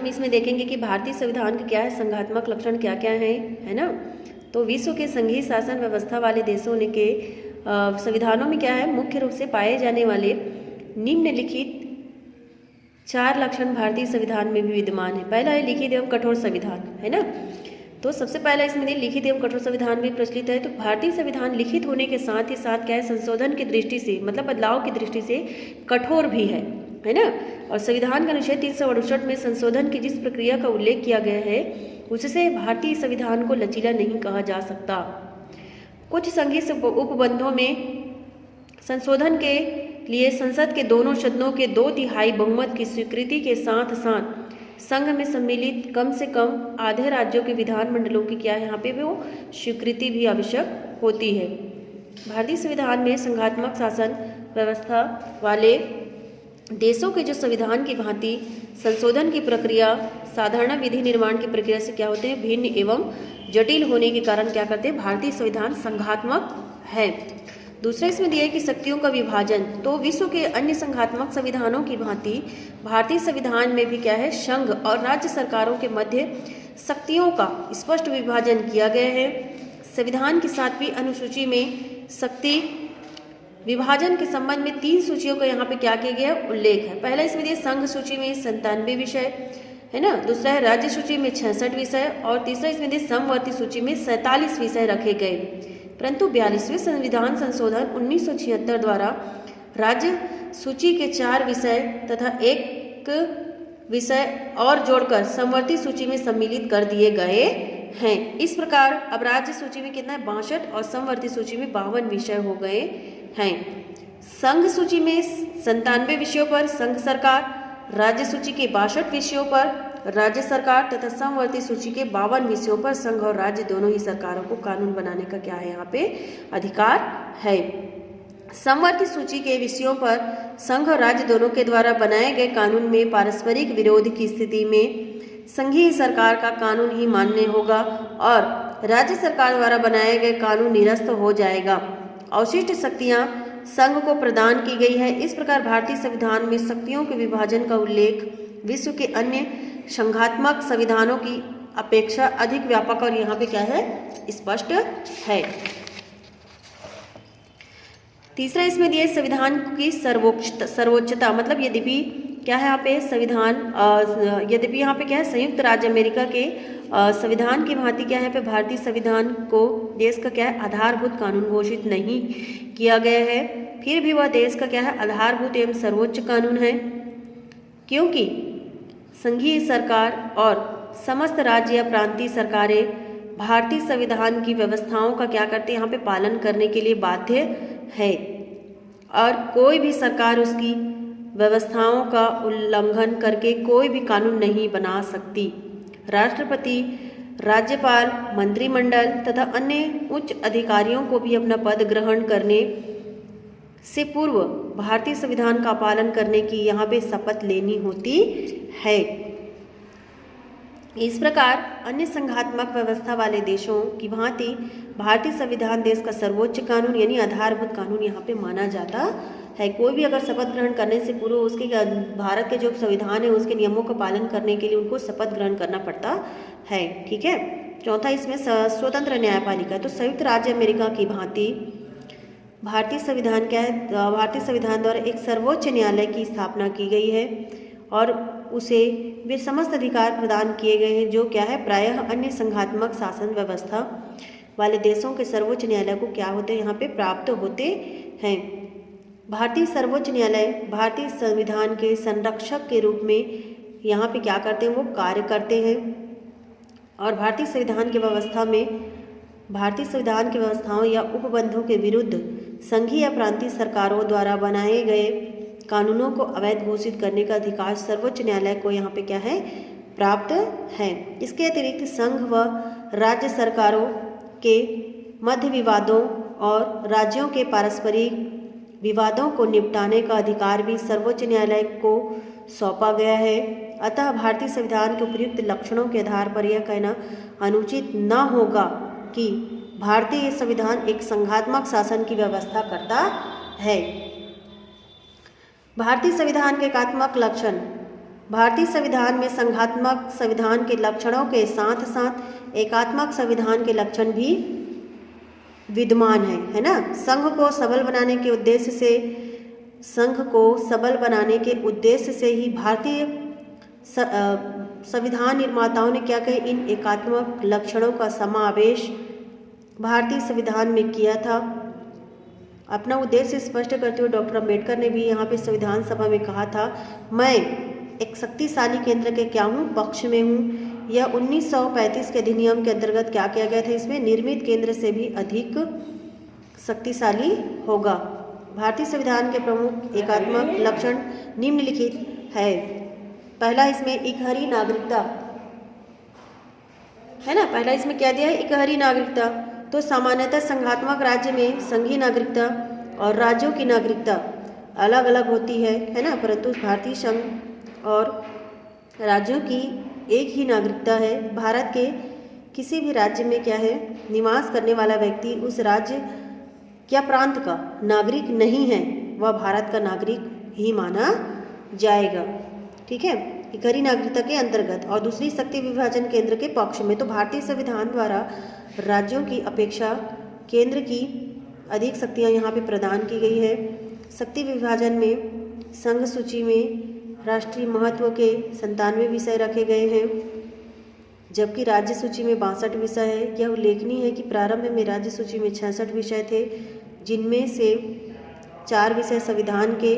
हम इसमें देखेंगे कि भारतीय संविधान का क्या है, संघात्मक लक्षण क्या क्या है ना। तो विश्व के संघीय शासन व्यवस्था वाले देशों ने के संविधानों में क्या है, मुख्य रूप से पाए जाने वाले निम्नलिखित 4 लक्षण भारतीय संविधान में भी विद्यमान है। पहला है लिखित एवं कठोर संविधान, है ना। तो सबसे पहला इसमें लिखित एवं कठोर संविधान भी प्रचलित है। तो भारतीय संविधान लिखित होने के साथ ही साथ क्या है, संशोधन की दृष्टि से मतलब बदलाव की दृष्टि से कठोर भी है ना। और संविधान का अनुच्छेद 368 में संशोधन की जिस प्रक्रिया का उल्लेख किया गया है उससे भारतीय संविधान को लचीला नहीं कहा जा सकता। कुछ संघीय उपबंधों में संशोधन के लिए संसद के दोनों सदनों के 2/3 बहुमत की स्वीकृति के साथ साथ संघ में सम्मिलित कम से कम आधे राज्यों के विधानमंडलों की क्या है, यहाँ पे भी वो स्वीकृति भी आवश्यक होती है। भारतीय संविधान में संघात्मक शासन व्यवस्था वाले देशों के जो संविधान की भांति संशोधन की प्रक्रिया साधारण विधि निर्माण की प्रक्रिया से क्या होते हैं, भिन्न एवं जटिल होने के कारण क्या करते हैं, भारतीय संविधान संघात्मक है। दूसरा इसमें दिया है कि शक्तियों का विभाजन। तो विश्व के अन्य संघात्मक संविधानों की भांति भारतीय संविधान में भी क्या है, संघ और राज्य सरकारों के मध्य शक्तियों का स्पष्ट विभाजन किया गया है। संविधान की 7वीं अनुसूची में शक्ति विभाजन के संबंध में 3 सूचियों का यहाँ पे क्या किया गया उल्लेख है। पहला इसमें दिया संघ सूची में 97 विषय है ना, दूसरा है राज्य सूची में 66 विषय और तीसरा इसमें दिया समवर्ती सूची में 47 विषय रखे गए। परंतु 42वें संविधान संशोधन 1976 द्वारा राज्य सूची के 4 विषय तथा 1 विषय और जोड़कर समवर्ती सूची में सम्मिलित कर दिए गए हैं। इस प्रकार अब राज्य सूची में कितना है, 62 और समवर्ती सूची में 52 विषय हो गए हैं। संघ सूची में 97 विषयों पर संघ सरकार, राज्य सूची के 62 विषयों पर राज्य सरकार तथा समवर्ती सूची के 52 विषयों पर संघ और राज्य दोनों ही सरकारों को कानून बनाने का क्या है, यहाँ पे अधिकार है। समवर्ती सूची के विषयों पर संघ और राज्य दोनों के द्वारा बनाए गए कानून में पारस्परिक विरोध की स्थिति में संघीय सरकार का कानून ही मान्य होगा और राज्य सरकार द्वारा बनाए गए कानून निरस्त हो जाएगा। अवशिष्ट शक्तियां संघ को प्रदान की गई है। इस प्रकार भारतीय संविधान में शक्तियों के विभाजन का उल्लेख विश्व के अन्य संघात्मक संविधानों की अपेक्षा अधिक व्यापक और यहाँ पे क्या है, स्पष्ट है। तीसरा इसमें दिया संविधान की सर्वोच्चता, मतलब यद्यपि क्या है यहाँ पे संविधान यद्यपि यहाँ पे क्या है, संयुक्त राज्य अमेरिका के संविधान की भांति क्या है यहाँ पे भारतीय संविधान को देश का क्या है, आधारभूत कानून घोषित नहीं किया गया है, फिर भी वह देश का क्या है, आधारभूत एवं सर्वोच्च कानून है। क्योंकि संघीय सरकार और समस्त राज्य या प्रांतीय सरकारें भारतीय संविधान की व्यवस्थाओं का क्या करते हैं, यहाँ पे पालन करने के लिए बाध्य है और कोई भी सरकार उसकी व्यवस्थाओं का उल्लंघन करके कोई भी कानून नहीं बना सकती। राष्ट्रपति, राज्यपाल, मंत्रिमंडल तथा अन्य उच्च अधिकारियों को भी अपना पद ग्रहण करने से पूर्व भारतीय संविधान का पालन करने की यहाँ पे शपथ लेनी होती है। इस प्रकार अन्य संघात्मक व्यवस्था वाले देशों की भांति भारतीय संविधान देश का सर्वोच्च कानून यानी आधारभूत कानून यहाँ पे माना जाता है। कोई भी अगर शपथ ग्रहण करने से पूर्व उसके भारत के जो संविधान है उसके नियमों का पालन करने के लिए उनको शपथ ग्रहण करना पड़ता है। ठीक है। चौथा इसमें स्वतंत्र न्यायपालिका। तो संयुक्त राज्य अमेरिका की भांति भारतीय संविधान क्या है, भारतीय संविधान द्वारा एक सर्वोच्च न्यायालय की स्थापना की गई है और उसे वे समस्त अधिकार प्रदान किए गए हैं जो क्या है, प्रायः अन्य संघात्मक शासन व्यवस्था वाले देशों के सर्वोच्च न्यायालय को क्या होते हैं, यहाँ पे प्राप्त होते हैं। भारतीय सर्वोच्च न्यायालय भारतीय संविधान के संरक्षक के रूप में यहाँ पे क्या करते हैं, वो कार्य करते हैं और भारतीय संविधान की व्यवस्था में भारतीय संविधान की व्यवस्थाओं या उपबंधों के विरुद्ध संघीय या प्रांतीय सरकारों द्वारा बनाए गए कानूनों को अवैध घोषित करने का अधिकार सर्वोच्च न्यायालय को यहाँ पे क्या है, प्राप्त है। इसके अतिरिक्त संघ व राज्य सरकारों के मध्य विवादों और राज्यों के पारस्परिक विवादों को निपटाने का अधिकार भी सर्वोच्च न्यायालय को सौंपा गया है। अतः भारतीय संविधान के उपयुक्त लक्षणों के आधार पर यह कहना अनुचित न होगा कि भारतीय संविधान एक संघात्मक शासन की व्यवस्था करता है। भारतीय संविधान के एकात्मक लक्षण भारतीय संविधान में संघात्मक संविधान के लक्षणों के साथ साथ एकात्मक संविधान के लक्षण भी विद्यमान है ना। संघ को सबल बनाने के उद्देश्य से ही भारतीय संविधान निर्माताओं ने क्या कहे, इन एकात्मक लक्षणों का समावेश भारतीय संविधान में किया था। अपना उद्देश्य स्पष्ट करते हुए डॉक्टर अम्बेडकर ने भी यहाँ पे संविधान सभा में कहा था, मैं एक शक्तिशाली केंद्र के क्या हूँ, पक्ष में हूँ। यह 1935 के अधिनियम के अंतर्गत क्या किया गया था, इसमें निर्मित केंद्र से भी अधिक शक्तिशाली होगा। भारतीय संविधान के प्रमुख एकात्मक लक्षण निम्नलिखित है। पहला इसमें इकहरी नागरिकता है ना, पहला इसमें क्या दिया है, इकहरी नागरिकता। तो सामान्यतः संघात्मक राज्य में संघीय नागरिकता और राज्यों की नागरिकता अलग अलग होती है ना, परंतु भारतीय संघ और राज्यों की एक ही नागरिकता है। भारत के किसी भी राज्य में क्या है, निवास करने वाला व्यक्ति उस राज्य क्या प्रांत का नागरिक नहीं है, वह भारत का नागरिक ही माना जाएगा। ठीक है, इकहरी नागरिकता के अंतर्गत। और दूसरी शक्ति विभाजन केंद्र के पक्ष में। तो भारतीय संविधान द्वारा राज्यों की अपेक्षा केंद्र की अधिक शक्तियां यहाँ पे प्रदान की गई है। शक्ति विभाजन में संघ सूची में राष्ट्रीय महत्व के 97 विषय रखे गए हैं, जबकि राज्य सूची में 62 विषय है। यह उल्लेखनीय है कि प्रारंभ में राज्य सूची में 66 विषय थे, जिनमें से 4 विषय संविधान के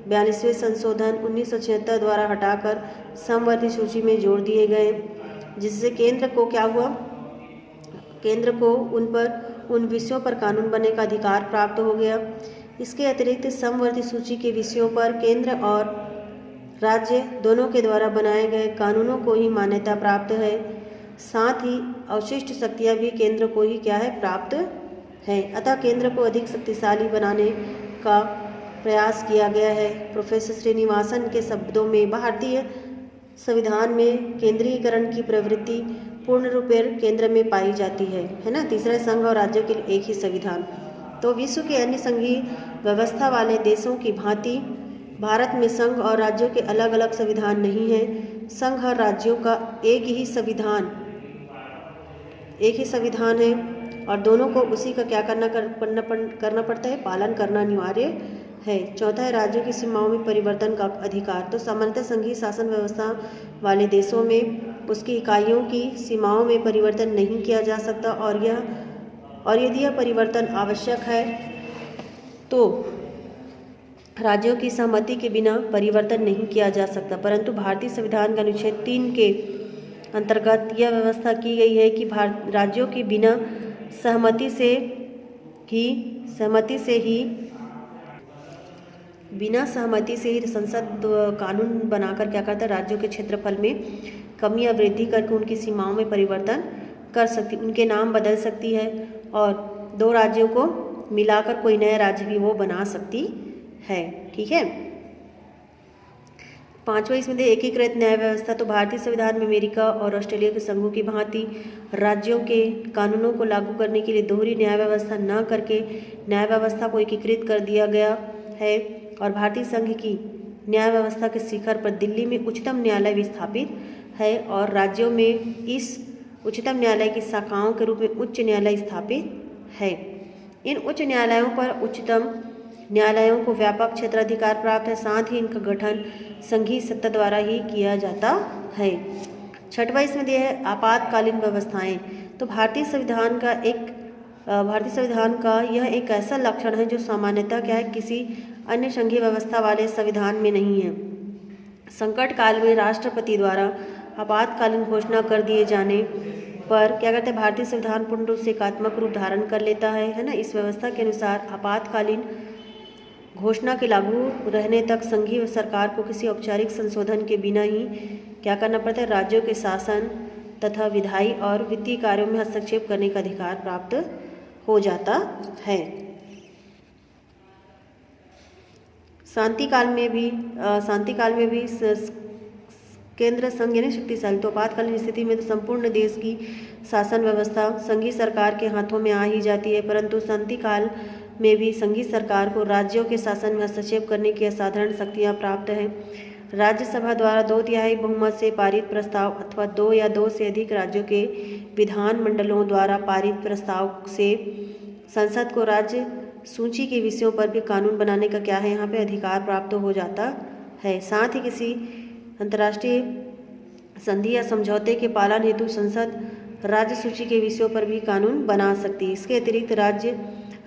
42वें संशोधन 1976 द्वारा हटाकर समवर्ती सूची में जोड़ दिए गए, जिससे केंद्र को क्या हुआ, केंद्र को उन विषयों पर कानून बनने का अधिकार प्राप्त हो गया। इसके अतिरिक्त समवर्ती सूची के विषयों पर केंद्र और राज्य दोनों के द्वारा बनाए गए कानूनों को ही मान्यता प्राप्त है। साथ ही अवशिष्ट शक्तियाँ भी केंद्र को ही क्या है, प्राप्त है। अतः केंद्र को अधिक शक्तिशाली बनाने का प्रयास किया गया है। प्रोफेसर श्रीनिवासन के शब्दों में भारतीय संविधान में केंद्रीयकरण की प्रवृत्ति पूर्ण रूपेण केंद्र में पाई जाती है ना। तीसरा, संघ और राज्यों के लिए एक ही संविधान। तो विश्व के अन्य संघीय व्यवस्था वाले देशों की भांति भारत में संघ और राज्यों के अलग अलग संविधान नहीं है। संघ और राज्यों का एक ही संविधान है और दोनों को उसी का क्या करना पड़ता है, पालन करना अनिवार्य है। चौथा है राज्यों की सीमाओं में परिवर्तन का अधिकार। तो सामान्यतः संघीय शासन व्यवस्था वाले देशों में उसकी इकाइयों की सीमाओं में परिवर्तन नहीं किया जा सकता, और यदि यह परिवर्तन आवश्यक है तो राज्यों की सहमति के बिना परिवर्तन नहीं किया जा सकता। परंतु भारतीय संविधान का अनुच्छेद 3 के अंतर्गत यह व्यवस्था की गई है कि राज्यों की बिना सहमति से ही संसद कानून बनाकर क्या करता है, राज्यों के क्षेत्रफल में कमी या वृद्धि करके उनकी सीमाओं में परिवर्तन कर सकती, उनके नाम बदल सकती है और 2 राज्यों को मिलाकर कोई नया राज्य भी वो बना सकती है। ठीक है। 5वां इसमें एकीकृत न्याय व्यवस्था। तो भारतीय संविधान में अमेरिका और ऑस्ट्रेलिया के संघों की भांति राज्यों के कानूनों को लागू करने के लिए दोहरी न्याय व्यवस्था न करके न्याय व्यवस्था को एकीकृत कर दिया गया है। और भारतीय संघ की न्याय व्यवस्था के शिखर पर दिल्ली में उच्चतम न्यायालय भी स्थापित है और राज्यों में इस उच्चतम न्यायालय की शाखाओं के रूप में उच्च न्यायालय स्थापित है। इन उच्च न्यायालयों पर उच्चतम न्यायालयों को व्यापक क्षेत्राधिकार प्राप्त है। साथ ही इनका गठन संघीय सत्ता द्वारा ही किया जाता है। 6वां इसमें दिया है आपातकालीन व्यवस्थाएं। तो भारतीय संविधान का यह एक ऐसा लक्षण है जो सामान्यतः क्या है, किसी अन्य संघीय व्यवस्था वाले संविधान में नहीं है। संकट काल में राष्ट्रपति द्वारा आपातकालीन घोषणा कर दिए जाने पर क्या करते हैं, भारतीय संविधान पूर्ण रूप से एकात्मक रूप धारण कर लेता है ना। इस व्यवस्था के अनुसार आपातकालीन घोषणा के लागू रहने तक संघीय सरकार को किसी औपचारिक संशोधन के बिना ही क्या करना पड़ता है, राज्यों के शासन तथा विधायी और वित्तीय कार्यों में हस्तक्षेप करने का अधिकार प्राप्त हो जाता है। शांति काल में भी केंद्र संघ यानी शक्तिशाली। तो आपातकालीन स्थिति में तो संपूर्ण देश की शासन व्यवस्था संघीय सरकार के हाथों में आ ही जाती है, परंतु शांति काल में भी संघीय सरकार को राज्यों के शासन में हस्तक्षेप करने की असाधारण शक्तियाँ प्राप्त हैं। राज्यसभा द्वारा 2/3 बहुमत से पारित प्रस्ताव अथवा 2 या 2 से अधिक राज्यों के विधानमंडलों द्वारा पारित प्रस्ताव से संसद को राज्य सूची के विषयों पर भी कानून बनाने का क्या है, यहाँ पे अधिकार प्राप्त हो जाता है। साथ ही किसी अंतर्राष्ट्रीय संधि या समझौते के पालन हेतु संसद राज्य सूची के विषयों पर भी कानून बना सकती है। इसके अतिरिक्त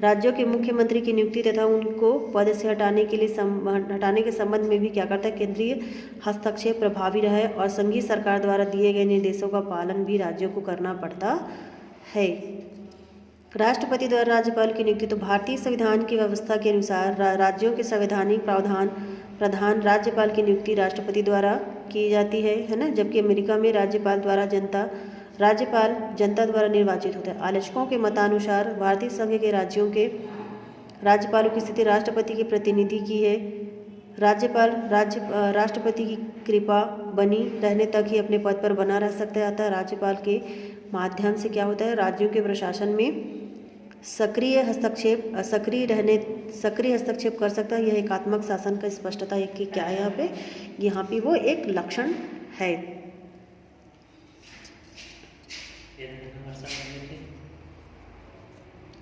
राज्यों के मुख्यमंत्री की नियुक्ति तथा उनको पद से हटाने के संबंध में भी क्या करता है, केंद्रीय हस्तक्षेप प्रभावी रहे और संघीय सरकार द्वारा दिए गए निर्देशों का पालन भी राज्यों को करना पड़ता है। राष्ट्रपति द्वारा राज्यपाल की नियुक्ति, तो भारतीय संविधान की व्यवस्था के अनुसार राज्यों के संवैधानिक प्रधान राज्यपाल की नियुक्ति राष्ट्रपति द्वारा की जाती है ना, जबकि अमेरिका में राज्यपाल जनता द्वारा निर्वाचित होता है। आलोचकों के मतानुसार भारतीय संघ के राज्यों के राज्यपालों की स्थिति राष्ट्रपति के प्रतिनिधि की है। राज्यपाल राष्ट्रपति की कृपा बनी रहने तक ही अपने पद पर बना रह सकता है। अतः राज्यपाल के माध्यम से क्या होता है, राज्यों के प्रशासन में सक्रिय हस्तक्षेप कर सकता है। यह एकात्मक शासन का स्पष्टता है कि क्या है यहाँ पे वो एक लक्षण है।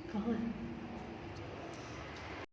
कहाँ है?